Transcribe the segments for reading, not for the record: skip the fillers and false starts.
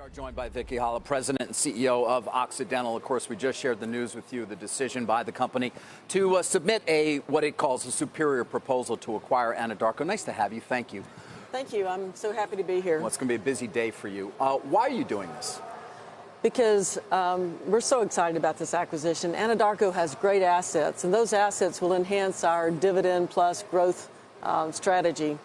are joined by Vicki Hollub, President and CEO of Occidental. Of course, we just shared the news with you, the decision by the company to submit what it calls a superior proposal to acquire Anadarko. Nice to have you. Thank you. Thank you. I'm so happy to be here. Well, it's going to be a busy day for you. Why are you doing this? Because we're so excited about this acquisition. Anadarko has great assets, and those assets will enhance our dividend plus growth strategy.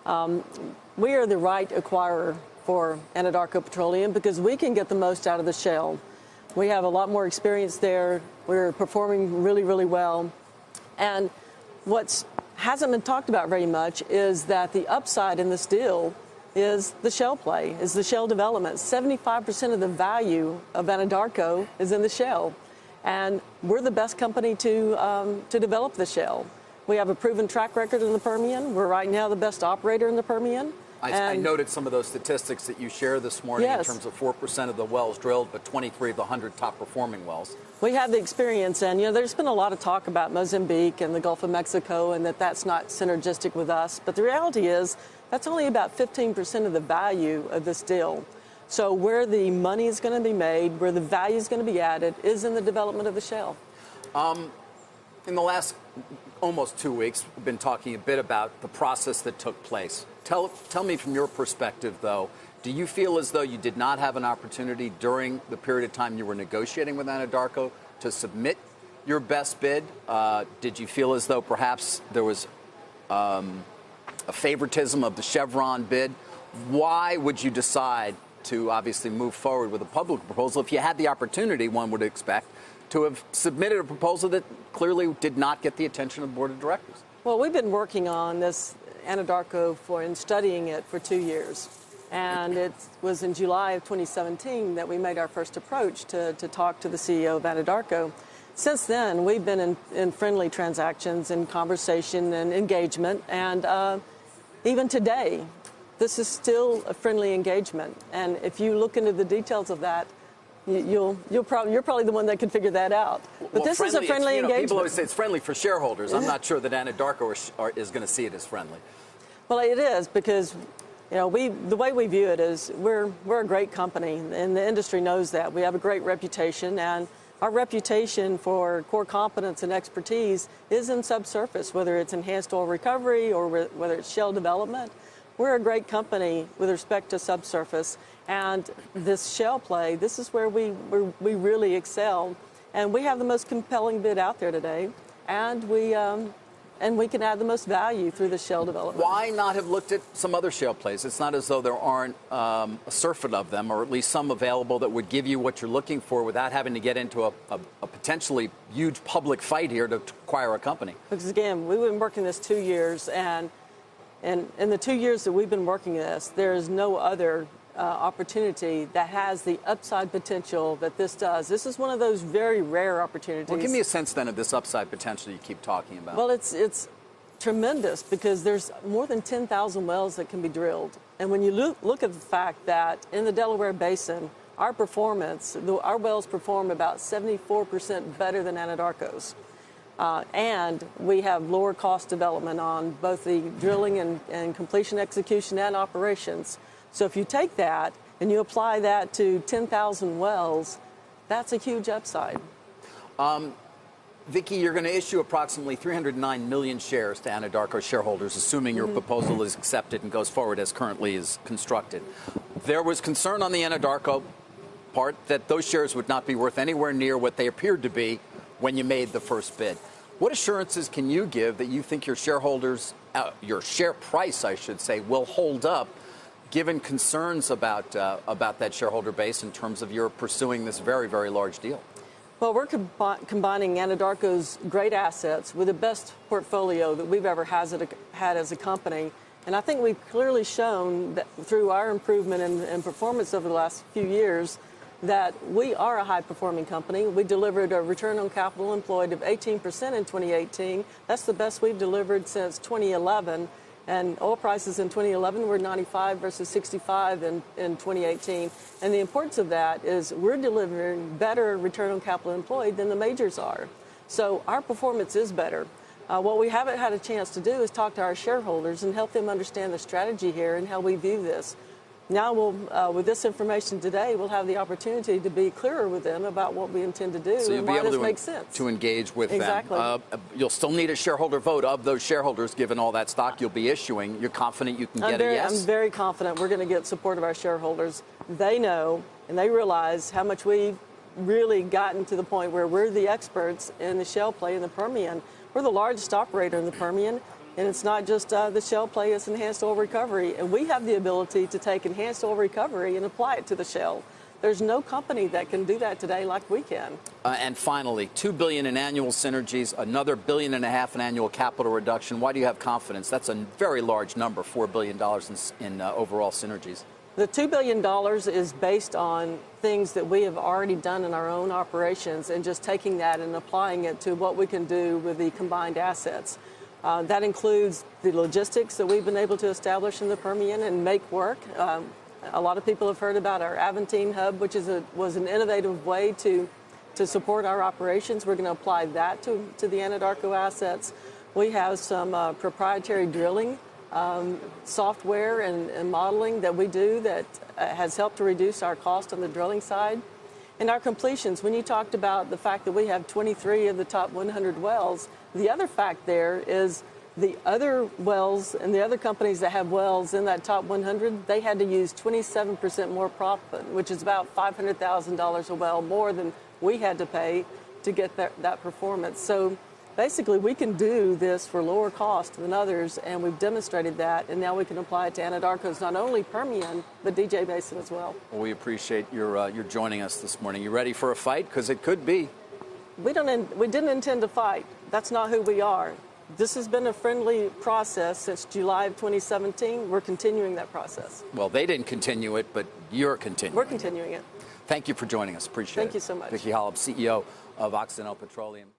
We are the right acquirer for Anadarko Petroleum because we can get the most out of the shale. We have a lot more experience there. We're performing really, really well. And what hasn't been talked about very much is that the upside in this deal is the shale play, is the shale development. 75% of the value of Anadarko is in the shale. And we're the best company to develop the shale. We have a proven track record in the Permian. We're right now the best operator in the Permian. I noted some of those statistics that you shared this morning in terms of 4% of the wells drilled, but 23 of the 100 top performing wells. We have the experience, and there's been a lot of talk about Mozambique and the Gulf of Mexico and that's not synergistic with us. But the reality is that's only about 15% of the value of this deal. So where the money is going to be made, where the value is going to be added, is in the development of the shale. In the last almost 2 weeks, we've been talking a bit about the process that took place. Tell me from your perspective, though, do you feel as though you did not have an opportunity during the period of time you were negotiating with Anadarko to submit your best bid? Did you feel as though perhaps there was a favoritism of the Chevron bid? Why would you decide to obviously move forward with a public proposal if you had the opportunity, one would expect, to have submitted a proposal that clearly did not get the attention of the board of directors? Well, we've been working on this Anadarko and studying it for 2 years. And it was in July of 2017 that we made our first approach to talk to the CEO of Anadarko. Since then, we've been in friendly transactions and conversation and engagement. And even today, this is still a friendly engagement. And if you look into the details of that, you're probably the one that can figure that out. But this is a friendly engagement. People always say it's friendly for shareholders. I'm not sure that Anadarko is going to see it as friendly. Well, it is because, the way we view it is we're a great company, and the industry knows that. We have a great reputation, and our reputation for core competence and expertise is in subsurface, whether it's enhanced oil recovery or whether it's shale development. We're a great company with respect to subsurface, and this shale play, this is where we really excel, and we have the most compelling bid out there today, and we can add the most value through the shale development. Why not have looked at some other shale plays? It's not as though there aren't a surfeit of them, or at least some available that would give you what you're looking for without having to get into a potentially huge public fight here to acquire a company. Because again, we've been working this 2 years, and in the 2 years that we've been working this, there is no other opportunity that has the upside potential that this does. This is one of those very rare opportunities. Well, give me a sense then of this upside potential you keep talking about. Well, it's tremendous because there's more than 10,000 wells that can be drilled. And when you look at the fact that in the Delaware Basin, our wells perform about 74% better than Anadarko's. And we have lower cost development on both the drilling and completion execution and operations. So if you take that and you apply that to 10,000 wells, that's a huge upside. Vicki, you're going to issue approximately 309 million shares to Anadarko shareholders, assuming your proposal is accepted and goes forward as currently is constructed. There was concern on the Anadarko part that those shares would not be worth anywhere near what they appeared to be when you made the first bid. What assurances can you give that you think your shareholders, your share price, I should say, will hold up, given concerns about that shareholder base in terms of your pursuing this very, very large deal? Well, we're combining Anadarko's great assets with the best portfolio that we've ever had as a company. And I think we've clearly shown that through our improvement in performance over the last few years that we are a high-performing company. We delivered a return on capital employed of 18% in 2018. That's the best we've delivered since 2011. And oil prices in 2011 were 95 versus 65 in 2018. And the importance of that is we're delivering better return on capital employed than the majors are. So our performance is better. What we haven't had a chance to do is talk to our shareholders and help them understand the strategy here and how we view this. Now with this information today, we'll have the opportunity to be clearer with them about what we intend to do and why this makes sense. To engage with exactly. them. You'll still need a shareholder vote of those shareholders, given all that stock you'll be issuing. You're confident you can get a yes? I'm very confident we're going to get support of our shareholders. They know and they realize how much we've really gotten to the point where we're the experts in the shale play in the Permian. We're the largest operator in the Permian. And it's not just the shale play, it's enhanced oil recovery. And we have the ability to take enhanced oil recovery and apply it to the shale. There's no company that can do that today like we can. And finally, $2 billion in annual synergies, another $1.5 billion in annual capital reduction. Why do you have confidence? That's a very large number, $4 billion in overall synergies. The $2 billion is based on things that we have already done in our own operations and just taking that and applying it to what we can do with the combined assets. That includes the logistics that we've been able to establish in the Permian and make work. A lot of people have heard about our Aventine hub, which was an innovative way to support our operations. We're going to apply that to the Anadarko assets. We have some proprietary drilling software and modeling that we do that has helped to reduce our cost on the drilling side. And our completions, when you talked about the fact that we have 23 of the top 100 wells, the other fact there is the other wells and the other companies that have wells in that top 100, they had to use 27% more proppant, which is about $500,000 a well more than we had to pay to get that performance. So basically, we can do this for lower cost than others, and we've demonstrated that, and now we can apply it to Anadarko's not only Permian, but DJ Basin as well. Well, we appreciate your joining us this morning. You ready for a fight? Because it could be. We didn't intend to fight. That's not who we are. This has been a friendly process since July of 2017. We're continuing that process. Well, they didn't continue it, but you're continuing. We're continuing it. Thank you for joining us. Appreciate it. Thank you so much. Vicki Hollub, CEO of Occidental Petroleum.